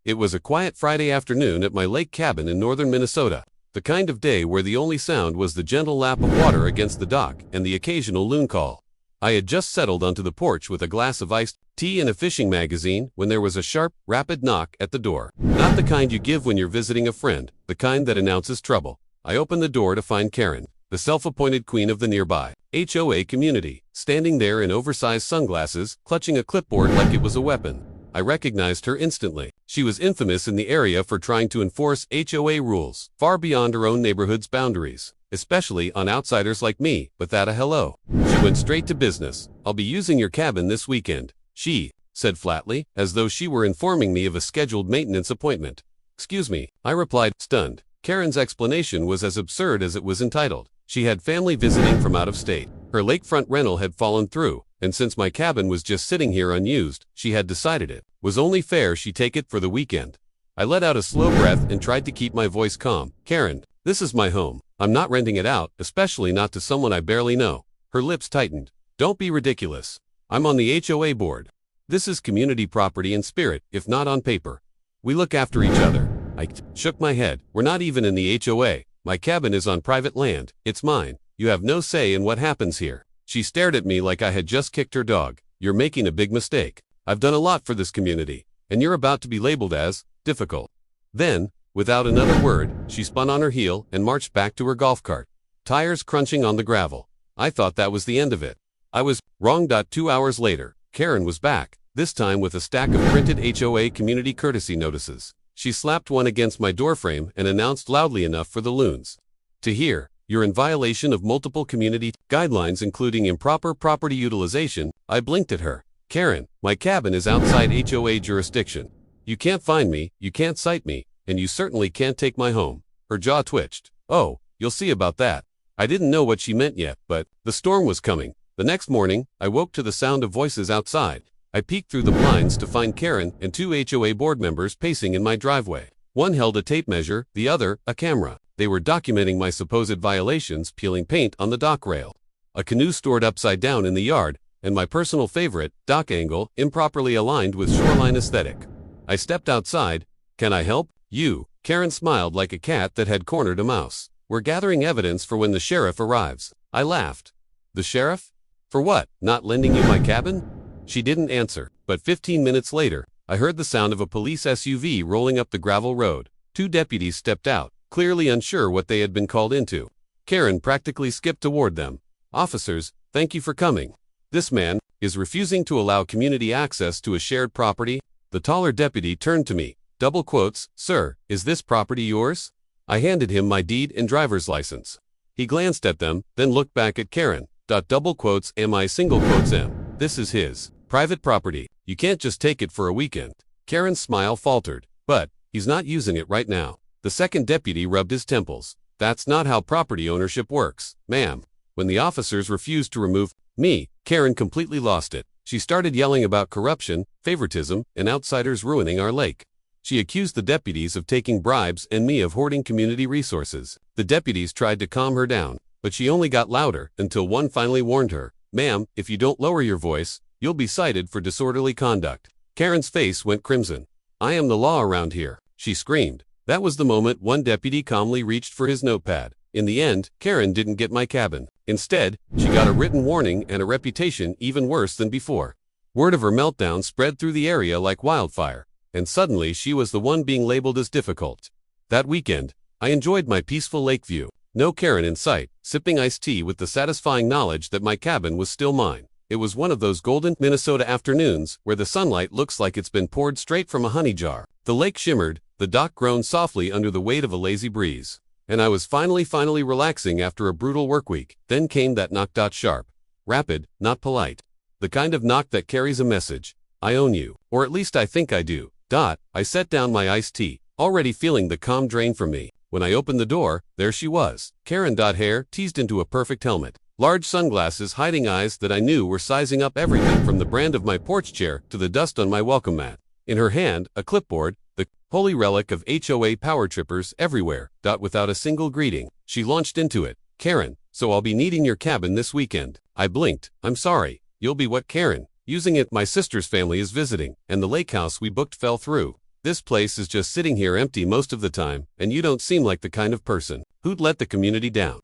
It was a quiet Friday afternoon at my lake cabin in northern Minnesota, the kind of day where the only sound was the gentle lap of water against the dock and the occasional loon call. I had just settled onto the porch with a glass of iced tea and a fishing magazine when there was a sharp, rapid knock at the door. Not the kind you give when you're visiting a friend, the kind that announces trouble. I opened the door to find Karen, the self-appointed queen of the nearby HOA community, standing there in oversized sunglasses, clutching a clipboard like it was a weapon. I recognized her instantly. She was infamous in the area for trying to enforce HOA rules far beyond her own neighborhood's boundaries, especially on outsiders like me, but that a hello. She went straight to business. "I'll be using your cabin this weekend," she said flatly, as though she were informing me of a scheduled maintenance appointment. "Excuse me," I replied, stunned. Karen's explanation was as absurd as it was entitled. She had family visiting from out of state. Her lakefront rental had fallen through, and since my cabin was just sitting here unused, she had decided it was only fair she take it for the weekend. I let out a slow breath and tried to keep my voice calm. "Karen, this is my home. I'm not renting it out, especially not to someone I barely know." Her lips tightened. "Don't be ridiculous. I'm on the HOA board. This is community property in spirit, if not on paper. We look after each other." I shook my head. "We're not even in the HOA. My cabin is on private land. It's mine. You have no say in what happens here." She stared at me like I had just kicked her dog. "You're making a big mistake. I've done a lot for this community, and you're about to be labeled as difficult." Then, without another word, she spun on her heel and marched back to her golf cart, tires crunching on the gravel. I thought that was the end of it. I was wrong. 2 hours later, Karen was back, this time with a stack of printed HOA community courtesy notices. She slapped one against my doorframe and announced loudly enough for the loons to hear, "You're in violation of multiple community guidelines including improper property utilization." I blinked at her. "Karen, my cabin is outside HOA jurisdiction. You can't find me, you can't cite me, and you certainly can't take my home." Her jaw twitched. "Oh, you'll see about that." I didn't know what she meant yet, but the storm was coming. The next morning, I woke to the sound of voices outside. I peeked through the blinds to find Karen and 2 HOA board members pacing in my driveway. One held a tape measure, the other, a camera. They were documenting my supposed violations, peeling paint on the dock rail, a canoe stored upside down in the yard, and my personal favorite, dock angle, improperly aligned with shoreline aesthetic. I stepped outside. "Can I help you?" Karen smiled like a cat that had cornered a mouse. "We're gathering evidence for when the sheriff arrives." I laughed. "The sheriff? For what, not lending you my cabin?" She didn't answer, but 15 minutes later, I heard the sound of a police SUV rolling up the gravel road. 2 deputies stepped out, clearly unsure what they had been called into. Karen practically skipped toward them. "Officers, thank you for coming. This man is refusing to allow community access to a shared property." The taller deputy turned to me. Double quotes, "Sir, is this property yours?" I handed him my deed and driver's license. He glanced at them, then looked back at Karen. Double quotes, "Am I single quotes M? This is his private property. You can't just take it for a weekend." Karen's smile faltered. "But he's not using it right now." The second deputy rubbed his temples. "That's not how property ownership works, ma'am." When the officers refused to remove me, Karen completely lost it. She started yelling about corruption, favoritism, and outsiders ruining our lake. She accused the deputies of taking bribes and me of hoarding community resources. The deputies tried to calm her down, but she only got louder until one finally warned her, "Ma'am, if you don't lower your voice, you'll be cited for disorderly conduct." Karen's face went crimson. "I am the law around here," she screamed. That was the moment one deputy calmly reached for his notepad. In the end, Karen didn't get my cabin. Instead, she got a written warning and a reputation even worse than before. Word of her meltdown spread through the area like wildfire, and suddenly she was the one being labeled as difficult. That weekend, I enjoyed my peaceful lake view. No Karen in sight, sipping iced tea with the satisfying knowledge that my cabin was still mine. It was one of those golden Minnesota afternoons where the sunlight looks like it's been poured straight from a honey jar. The lake shimmered, the dock groaned softly under the weight of a lazy breeze. And I was finally relaxing after a brutal work week. Then came that knock. Sharp, rapid, not polite. The kind of knock that carries a message. "I own you. Or at least I think I do." I set down my iced tea, already feeling the calm drain from me. When I opened the door, there she was. Karen. Hair teased into a perfect helmet. Large sunglasses hiding eyes that I knew were sizing up everything from the brand of my porch chair to the dust on my welcome mat. In her hand, a clipboard, the holy relic of HOA power trippers everywhere. Without a single greeting, she launched into it. "Karen, so I'll be needing your cabin this weekend." I blinked. "I'm sorry. You'll be what, Karen?" "Using it. My sister's family is visiting, and the lake house we booked fell through." This place is just sitting here empty most of the time, and you don't seem like the kind of person who'd let the community down.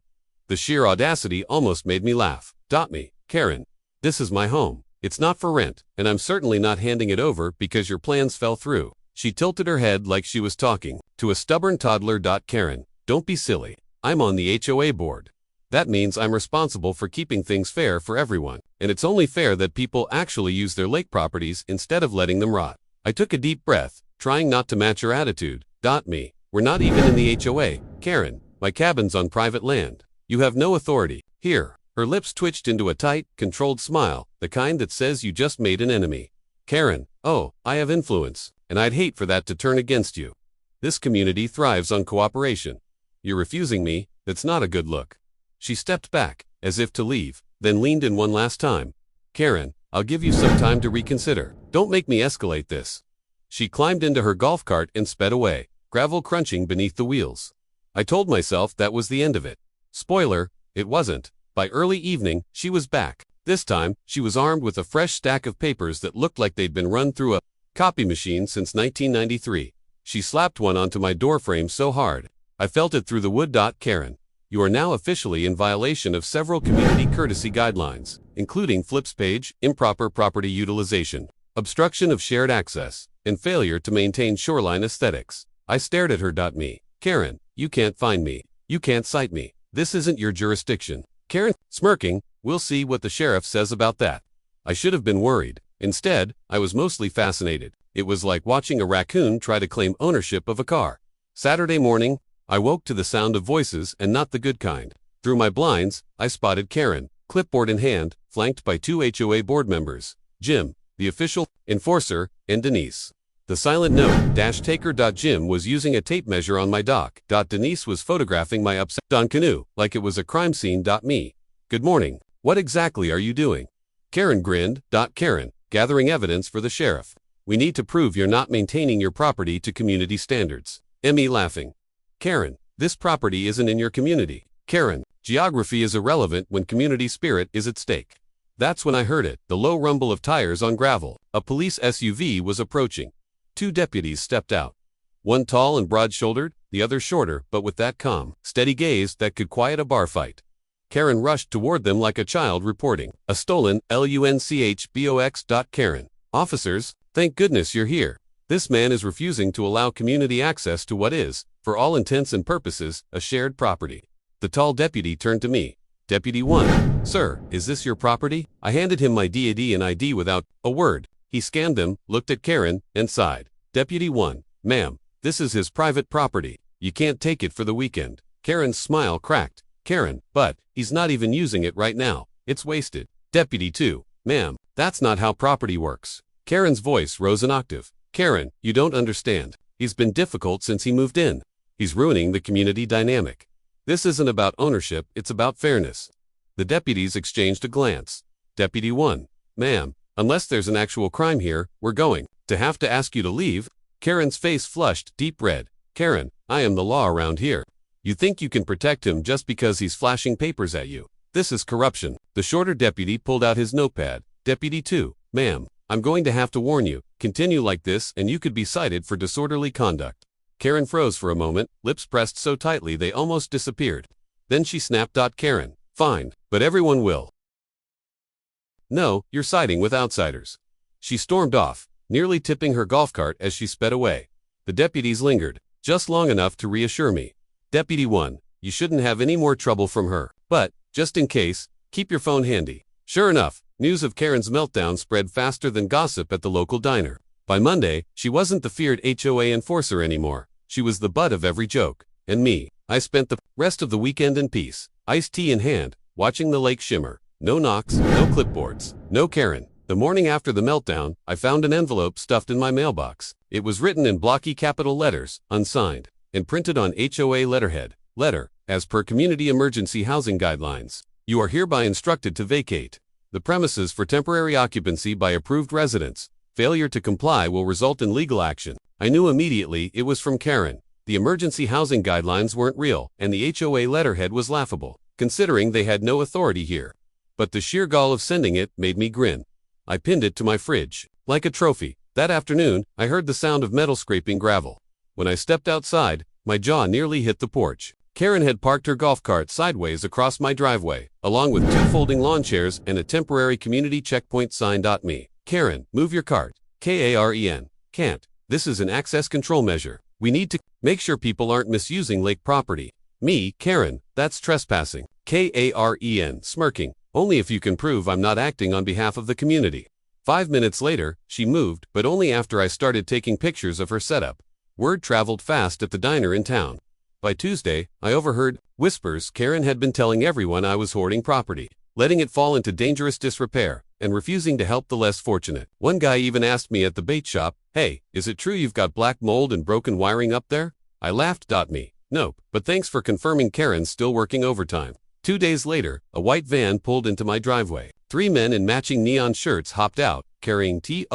The sheer audacity almost made me laugh. Me, Karen. This is my home. It's not for rent, and I'm certainly not handing it over because your plans fell through. She tilted her head like she was talking to a stubborn toddler. Karen, don't be silly. I'm on the HOA board. That means I'm responsible for keeping things fair for everyone, and it's only fair that people actually use their lake properties instead of letting them rot. I took a deep breath, trying not to match her attitude. Me, we're not even in the HOA, Karen. My cabin's on private land. You have no authority here. Her lips twitched into a tight, controlled smile, the kind that says you just made an enemy. Karen, oh, I have influence, and I'd hate for that to turn against you. This community thrives on cooperation. You're refusing me, that's not a good look. She stepped back, as if to leave, then leaned in one last time. Karen, I'll give you some time to reconsider. Don't make me escalate this. She climbed into her golf cart and sped away, gravel crunching beneath the wheels. I told myself that was the end of it. Spoiler, it wasn't. By early evening, she was back. This time, she was armed with a fresh stack of papers that looked like they'd been run through a copy machine since 1993. She slapped one onto my doorframe so hard, I felt it through the wood. Karen, you are now officially in violation of several community courtesy guidelines, including flips page, improper property utilization, obstruction of shared access, and failure to maintain shoreline aesthetics. I stared at her. Me, Karen, you can't find me. You can't cite me. This isn't your jurisdiction. Karen, smirking, we'll see what the sheriff says about that. I should have been worried. Instead, I was mostly fascinated. It was like watching a raccoon try to claim ownership of a car. Saturday morning, I woke to the sound of voices, and not the good kind. Through my blinds, I spotted Karen, clipboard in hand, flanked by 2 HOA board members, Jim, the official enforcer, and Denise. The silent note, taker. Jim was using a tape measure on my dock. Denise was photographing my upside-down canoe, like it was a crime scene. Me, good morning. What exactly are you doing? Karen grinned. Karen, gathering evidence for the sheriff. We need to prove you're not maintaining your property to community standards. Me laughing. Karen, this property isn't in your community. Karen, geography is irrelevant when community spirit is at stake. That's when I heard it, the low rumble of tires on gravel. A police SUV was approaching. 2 deputies stepped out. One tall and broad-shouldered, the other shorter, but with that calm, steady gaze that could quiet a bar fight. Karen rushed toward them like a child reporting a stolen LUNCHBOX. Karen, officers, thank goodness you're here. This man is refusing to allow community access to what is, for all intents and purposes, a shared property. The tall deputy turned to me. Deputy 1, sir, is this your property? I handed him my DAD and ID without a word. He scanned them, looked at Karen, and sighed. Deputy 1, ma'am, this is his private property. You can't take it for the weekend. Karen's smile cracked. Karen, but he's not even using it right now. It's wasted. Deputy 2, ma'am, that's not how property works. Karen's voice rose an octave. Karen, you don't understand. He's been difficult since he moved in. He's ruining the community dynamic. This isn't about ownership, it's about fairness. The deputies exchanged a glance. Deputy 1, ma'am, unless there's an actual crime here, we're going to have to ask you to leave. Karen's face flushed deep red. Karen, I am the law around here. You think you can protect him just because he's flashing papers at you. This is corruption. The shorter deputy pulled out his notepad. Deputy 2, ma'am, I'm going to have to warn you. Continue like this and you could be cited for disorderly conduct. Karen froze for a moment, lips pressed so tightly they almost disappeared. Then she snapped. Karen, fine, but everyone will. No, you're siding with outsiders. She stormed off, nearly tipping her golf cart as she sped away. The deputies lingered, just long enough to reassure me. Deputy 1, you shouldn't have any more trouble from her, but, just in case, keep your phone handy. Sure enough, news of Karen's meltdown spread faster than gossip at the local diner. By Monday, she wasn't the feared HOA enforcer anymore. She was the butt of every joke. And me, I spent the rest of the weekend in peace, iced tea in hand, watching the lake shimmer. No knocks, no clipboards, no Karen. The morning after the meltdown, I found an envelope stuffed in my mailbox. It was written in blocky capital letters, unsigned, and printed on HOA letterhead. Letter, as per community emergency housing guidelines, you are hereby instructed to vacate the premises for temporary occupancy by approved residents. Failure to comply will result in legal action. I knew immediately it was from Karen. The emergency housing guidelines weren't real, and the HOA letterhead was laughable, considering they had no authority here. But the sheer gall of sending it made me grin. I pinned it to my fridge, like a trophy. That afternoon, I heard the sound of metal scraping gravel. When I stepped outside, my jaw nearly hit the porch. Karen had parked her golf cart sideways across my driveway, along with 2 folding lawn chairs and a temporary community checkpoint sign. Me. Karen, move your cart. Karen. Can't. This is an access control measure. We need to make sure people aren't misusing lake property. Me. Karen, that's trespassing. Karen, smirking. Only if you can prove I'm not acting on behalf of the community. 5 minutes later, she moved, but only after I started taking pictures of her setup. Word traveled fast at the diner in town. By Tuesday, I overheard whispers Karen had been telling everyone I was hoarding property, letting it fall into dangerous disrepair, and refusing to help the less fortunate. One guy even asked me at the bait shop, "Hey, is it true you've got black mold and broken wiring up there?" I laughed. Me. Nope, but thanks for confirming Karen's still working overtime. 2 days later, a white van pulled into my driveway. 3 men in matching neon shirts hopped out, carrying TOOLBOXES.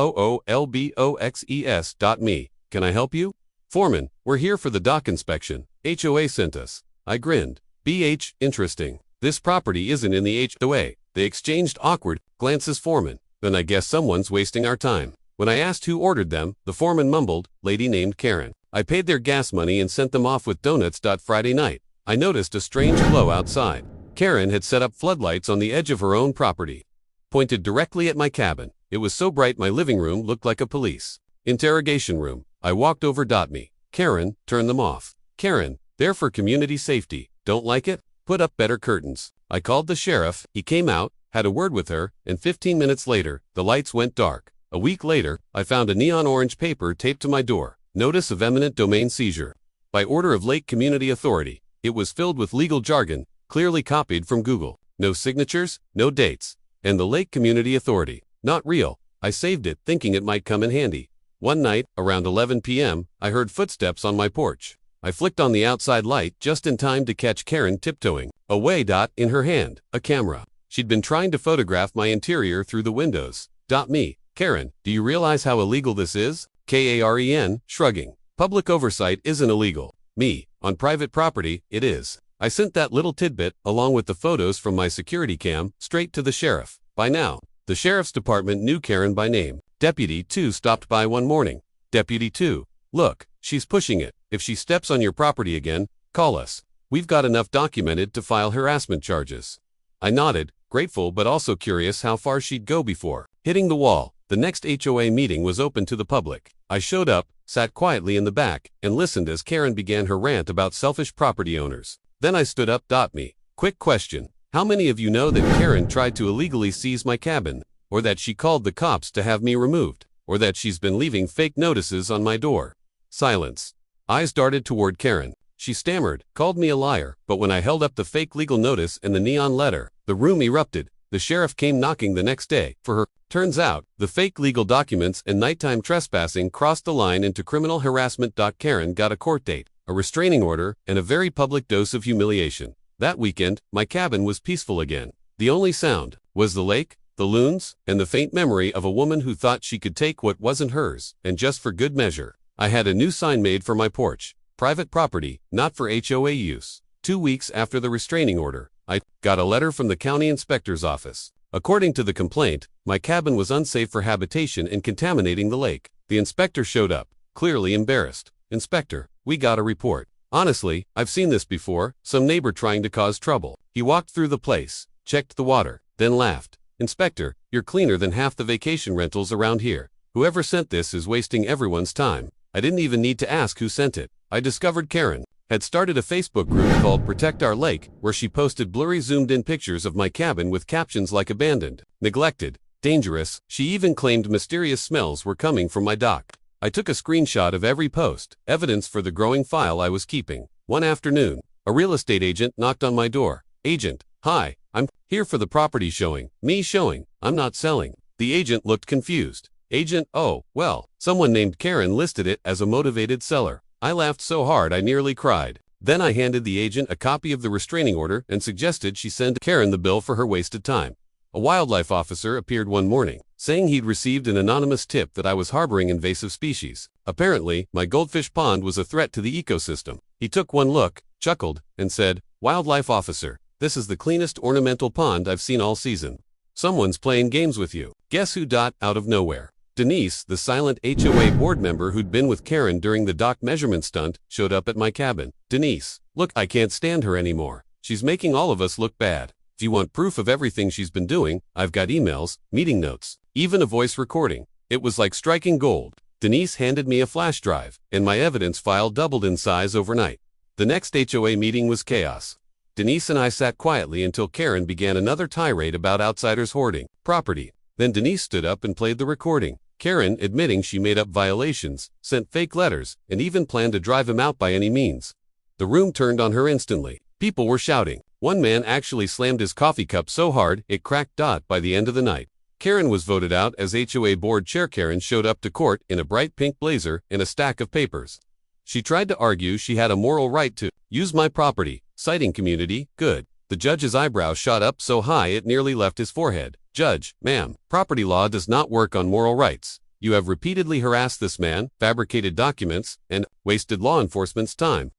Me. Can I help you? Foreman, we're here for the dock inspection. HOA sent us. I grinned. BH, interesting. This property isn't in the HOA. They exchanged awkward glances. Foreman, then I guess someone's wasting our time. When I asked who ordered them, the foreman mumbled, lady named Karen. I paid their gas money and sent them off with donuts. Friday night, I noticed a strange glow outside. Karen had set up floodlights on the edge of her own property, pointed directly at my cabin. It was so bright my living room looked like a police interrogation room. I walked over. Me. Karen, turn them off. Karen, they're for community safety. Don't like it? Put up better curtains. I called the sheriff. He came out, had a word with her, and 15 minutes later, the lights went dark. A week later, I found a neon orange paper taped to my door. Notice of eminent domain seizure. By order of Lake Community Authority. It was filled with legal jargon, clearly copied from Google. No signatures, no dates. And the Lake Community Authority. Not real. I saved it, thinking it might come in handy. One night, around 11 p.m., I heard footsteps on my porch. I flicked on the outside light just in time to catch Karen tiptoeing away. In her hand, a camera. She'd been trying to photograph my interior through the windows. Me. Karen, do you realize how illegal this is? Karen, shrugging. Public oversight isn't illegal. Me. On private property, it is. I sent that little tidbit, along with the photos from my security cam, straight to the sheriff. By now, the sheriff's department knew Karen by name. Deputy 2 stopped by one morning. Deputy 2, look, she's pushing it. If she steps on your property again, call us. We've got enough documented to file harassment charges. I nodded, grateful but also curious how far she'd go before hitting the wall. The next HOA meeting was open to the public. I showed up, sat quietly in the back, and listened as Karen began her rant about selfish property owners. Then I stood up. Me. Quick question. How many of you know that Karen tried to illegally seize my cabin? Or that she called the cops to have me removed? Or that she's been leaving fake notices on my door? Silence. Eyes darted toward Karen. She stammered, called me a liar, but when I held up the fake legal notice and the neon letter, the room erupted. The sheriff came knocking the next day for her. Turns out, the fake legal documents and nighttime trespassing crossed the line into criminal harassment. Karen got a court date, a restraining order, and a very public dose of humiliation. That weekend, my cabin was peaceful again. The only sound was the lake, the loons, and the faint memory of a woman who thought she could take what wasn't hers, and just for good measure. I had a new sign made for my porch. Private property, not for HOA use. 2 weeks after the restraining order, I got a letter from the county inspector's office. According to the complaint, my cabin was unsafe for habitation and contaminating the lake. The inspector showed up, clearly embarrassed. Inspector, we got a report. Honestly, I've seen this before, some neighbor trying to cause trouble. He walked through the place, checked the water, then laughed. Inspector, you're cleaner than half the vacation rentals around here. Whoever sent this is wasting everyone's time. I didn't even need to ask who sent it. I discovered Karen had started a Facebook group called Protect Our Lake, where she posted blurry zoomed-in pictures of my cabin with captions like abandoned, neglected, dangerous. She even claimed mysterious smells were coming from my dock. I took a screenshot of every post, evidence for the growing file I was keeping. One afternoon, a real estate agent knocked on my door. Agent, hi, I'm here for the property showing. Me showing, I'm not selling. The agent looked confused. Agent, oh, well, someone named Karen listed it as a motivated seller. I laughed so hard I nearly cried. Then I handed the agent a copy of the restraining order and suggested she send Karen the bill for her wasted time. A wildlife officer appeared one morning, saying he'd received an anonymous tip that I was harboring invasive species. Apparently, my goldfish pond was a threat to the ecosystem. He took one look, chuckled, and said, "Wildlife officer, this is the cleanest ornamental pond I've seen all season. Someone's playing games with you." Guess who? Out of nowhere, Denise, the silent HOA board member who'd been with Karen during the dock measurement stunt, showed up at my cabin. Denise, look, I can't stand her anymore. She's making all of us look bad. If you want proof of everything she's been doing, I've got emails, meeting notes, even a voice recording. It was like striking gold. Denise handed me a flash drive, and my evidence file doubled in size overnight. The next HOA meeting was chaos. Denise and I sat quietly until Karen began another tirade about outsiders hoarding property. Then Denise stood up and played the recording. Karen, admitting she made up violations, sent fake letters, and even planned to drive him out by any means. The room turned on her instantly. People were shouting. One man actually slammed his coffee cup so hard it cracked. By the end of the night, Karen was voted out as HOA board chair. Karen showed up to court in a bright pink blazer and a stack of papers. She tried to argue she had a moral right to use my property, citing community good. The judge's eyebrows shot up so high it nearly left his forehead. Judge, ma'am, property law does not work on moral rights. You have repeatedly harassed this man, fabricated documents, and wasted law enforcement's time.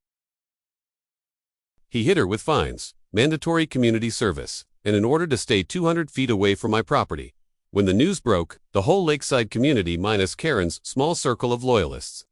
He hit her with fines, mandatory community service, and an order to stay 200 feet away from my property. When the news broke, the whole lakeside community minus Karen's small circle of loyalists.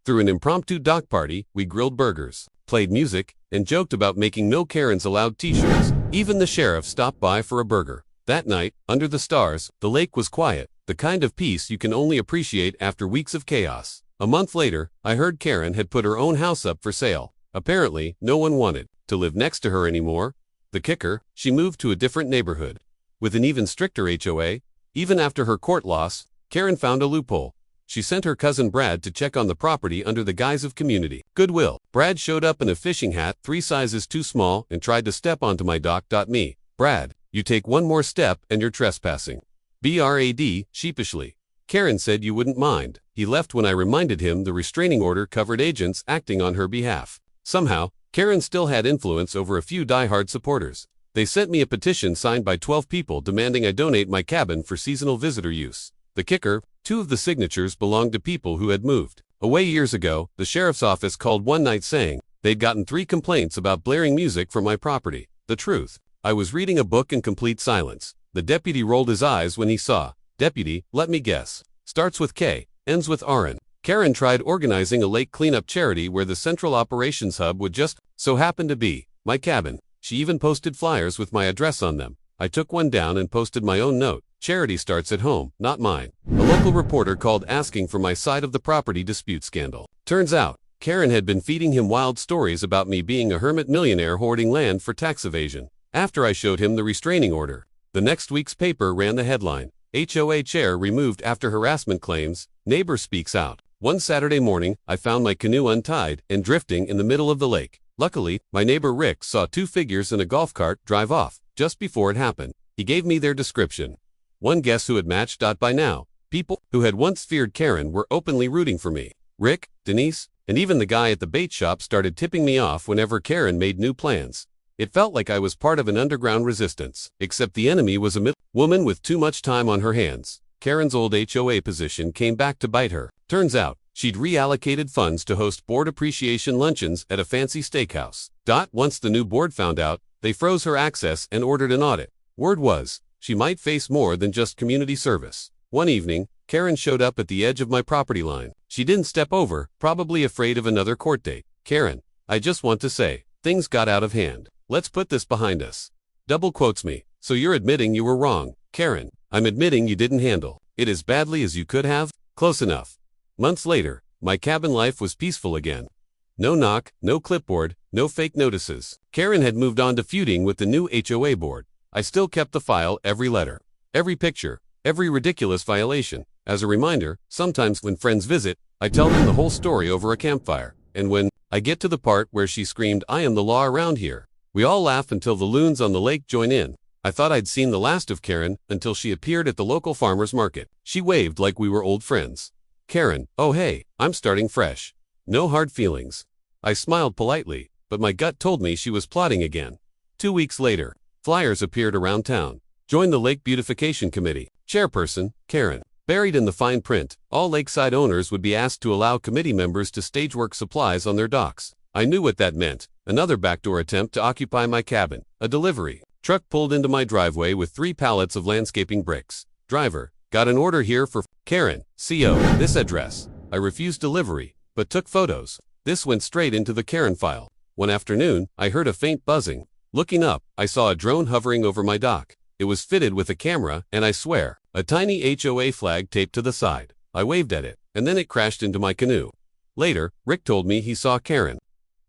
Through an impromptu dock party, we grilled burgers, played music, and joked about making no Karens allowed t-shirts. Even the sheriff stopped by for a burger. That night, under the stars, the lake was quiet, the kind of peace you can only appreciate after weeks of chaos. A month later, I heard Karen had put her own house up for sale. Apparently, no one wanted to live next to her anymore. The kicker, she moved to a different neighborhood. With an even stricter HOA, even after her court loss, Karen found a loophole. She sent her cousin Brad to check on the property under the guise of community goodwill. Brad showed up in a fishing hat 3 sizes too small and tried to step onto my dock. Me, Brad, you take one more step and you're trespassing. Brad, sheepishly. Karen said you wouldn't mind. He left when I reminded him the restraining order covered agents acting on her behalf. Somehow, Karen still had influence over a few die-hard supporters. They sent me a petition signed by 12 people demanding I donate my cabin for seasonal visitor use. The kicker, 2 of the signatures belonged to people who had moved away years ago. The sheriff's office called one night saying they'd gotten 3 complaints about blaring music from my property. The truth, I was reading a book in complete silence. The deputy rolled his eyes when he saw. Deputy, let me guess. Starts with K, ends with RN. Karen tried organizing a lake cleanup charity where the central operations hub would just so happen to be my cabin. She even posted flyers with my address on them. I took one down and posted my own note. Charity starts at home, not mine. A local reporter called asking for my side of the property dispute scandal. Turns out, Karen had been feeding him wild stories about me being a hermit millionaire hoarding land for tax evasion. After I showed him the restraining order, the next week's paper ran the headline, HOA chair removed after harassment claims, neighbor speaks out. One Saturday morning, I found my canoe untied and drifting in the middle of the lake. Luckily, my neighbor Rick saw 2 figures in a golf cart drive off just before it happened. He gave me their description. One guess who had matched. By now, people who had once feared Karen were openly rooting for me. Rick, Denise, and even the guy at the bait shop started tipping me off whenever Karen made new plans. It felt like I was part of an underground resistance, except the enemy was a woman with too much time on her hands. Karen's old HOA position came back to bite her. Turns out, she'd reallocated funds to host board appreciation luncheons at a fancy steakhouse. Once the new board found out, they froze her access and ordered an audit. Word was, she might face more than just community service. One evening, Karen showed up at the edge of my property line. She didn't step over, probably afraid of another court date. Karen, I just want to say, things got out of hand. Let's put this behind us. Double quotes me. So you're admitting you were wrong, Karen. I'm admitting you didn't handle it as badly as you could have? Close enough. Months later, my cabin life was peaceful again. No knock, no clipboard, no fake notices. Karen had moved on to feuding with the new HOA board. I still kept the file, every letter, every picture, every ridiculous violation. As a reminder, sometimes when friends visit, I tell them the whole story over a campfire. And when I get to the part where she screamed, "I am the law around here," we all laugh until the loons on the lake join in. I thought I'd seen the last of Karen until she appeared at the local farmer's market. She waved like we were old friends. Karen, oh hey, I'm starting fresh. No hard feelings. I smiled politely, but my gut told me she was plotting again. 2 weeks later, flyers appeared around town. Join the Lake Beautification Committee. Chairperson, Karen. Buried in the fine print, all lakeside owners would be asked to allow committee members to stage work supplies on their docks. I knew what that meant. Another backdoor attempt to occupy my cabin. A delivery truck pulled into my driveway with 3 pallets of landscaping bricks. Driver, Got an order here for Karen, CO, this address. I refused delivery, but took photos. This went straight into the Karen file. One afternoon, I heard a faint buzzing. Looking up, I saw a drone hovering over my dock. It was fitted with a camera, and I swear, a tiny HOA flag taped to the side. I waved at it, and then it crashed into my canoe. Later, Rick told me he saw Karen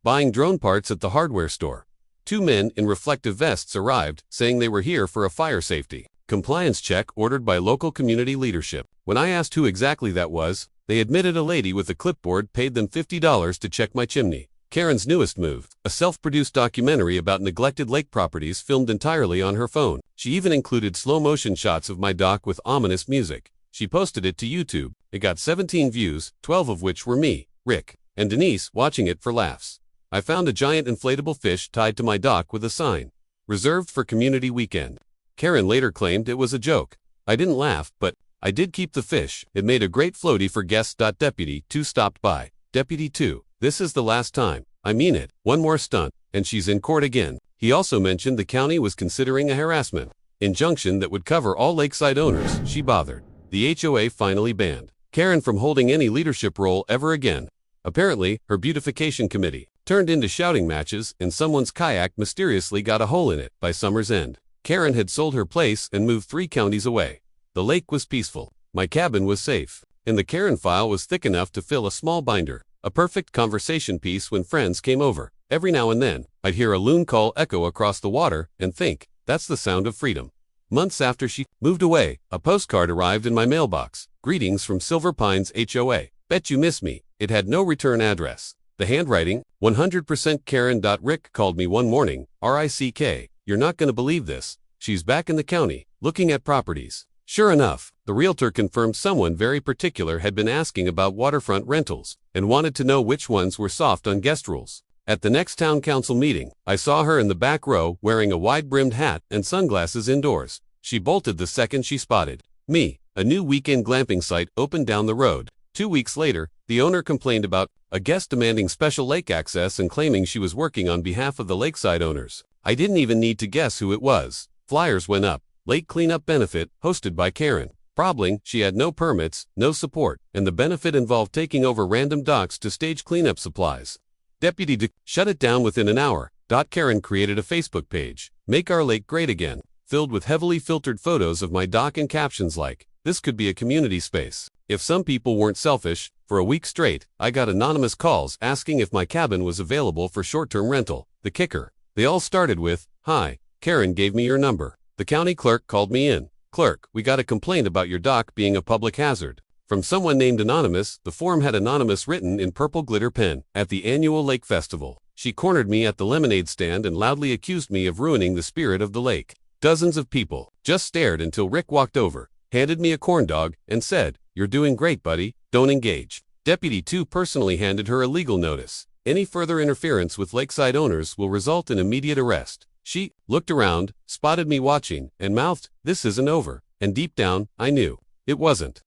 buying drone parts at the hardware store. Two men in reflective vests arrived, saying they were here for a fire safety compliance check ordered by local community leadership. When I asked who exactly that was, they admitted a lady with a clipboard paid them $50 to check my chimney. Karen's newest move, a self-produced documentary about neglected lake properties filmed entirely on her phone. She even included slow-motion shots of my dock with ominous music. She posted it to YouTube. It got 17 views, 12 of which were me, Rick, and Denise watching it for laughs. I found a giant inflatable fish tied to my dock with a sign, reserved for community weekend. Karen later claimed it was a joke. I didn't laugh, but I did keep the fish. It made a great floaty for guests. Deputy 2 stopped by. Deputy 2, this is the last time. I mean it. One more stunt, and she's in court again. He also mentioned the county was considering a harassment injunction that would cover all lakeside owners. She bothered. The HOA finally banned Karen from holding any leadership role ever again. Apparently, her beautification committee turned into shouting matches, and someone's kayak mysteriously got a hole in it by summer's end. Karen had sold her place and moved 3 counties away. The lake was peaceful. My cabin was safe. And the Karen file was thick enough to fill a small binder. A perfect conversation piece when friends came over. Every now and then, I'd hear a loon call echo across the water and think, that's the sound of freedom. Months after she moved away, a postcard arrived in my mailbox. Greetings from Silver Pines HOA. Bet you miss me. It had no return address. The handwriting, 100% Karen. Rick called me one morning, RICK. You're not gonna believe this. She's back in the county, looking at properties. Sure enough, the realtor confirmed someone very particular had been asking about waterfront rentals and wanted to know which ones were soft on guest rules. At the next town council meeting, I saw her in the back row wearing a wide-brimmed hat and sunglasses indoors. She bolted the second she spotted me. A new weekend glamping site opened down the road. 2 weeks later, the owner complained about a guest demanding special lake access and claiming she was working on behalf of the lakeside owners. I didn't even need to guess who it was. Flyers went up. Lake cleanup benefit, hosted by Karen. Problem, she had no permits, no support, and the benefit involved taking over random docks to stage cleanup supplies. Deputy D shut it down within an hour. Karen created a Facebook page, Make Our Lake Great Again, filled with heavily filtered photos of my dock and captions like, this could be a community space. If some people weren't selfish, for a week straight, I got anonymous calls asking if my cabin was available for short-term rental. The kicker, they all started with, hi, Karen gave me your number. The county clerk called me in. Clerk, we got a complaint about your dock being a public hazard. From someone named Anonymous. The form had Anonymous written in purple glitter pen. At the annual lake festival, she cornered me at the lemonade stand and loudly accused me of ruining the spirit of the lake. Dozens of people just stared until Rick walked over, handed me a corn dog, and said, you're doing great, buddy, don't engage. Deputy 2 personally handed her a legal notice. Any further interference with lakeside owners will result in immediate arrest. She looked around, spotted me watching, and mouthed, this isn't over. And deep down, I knew it wasn't.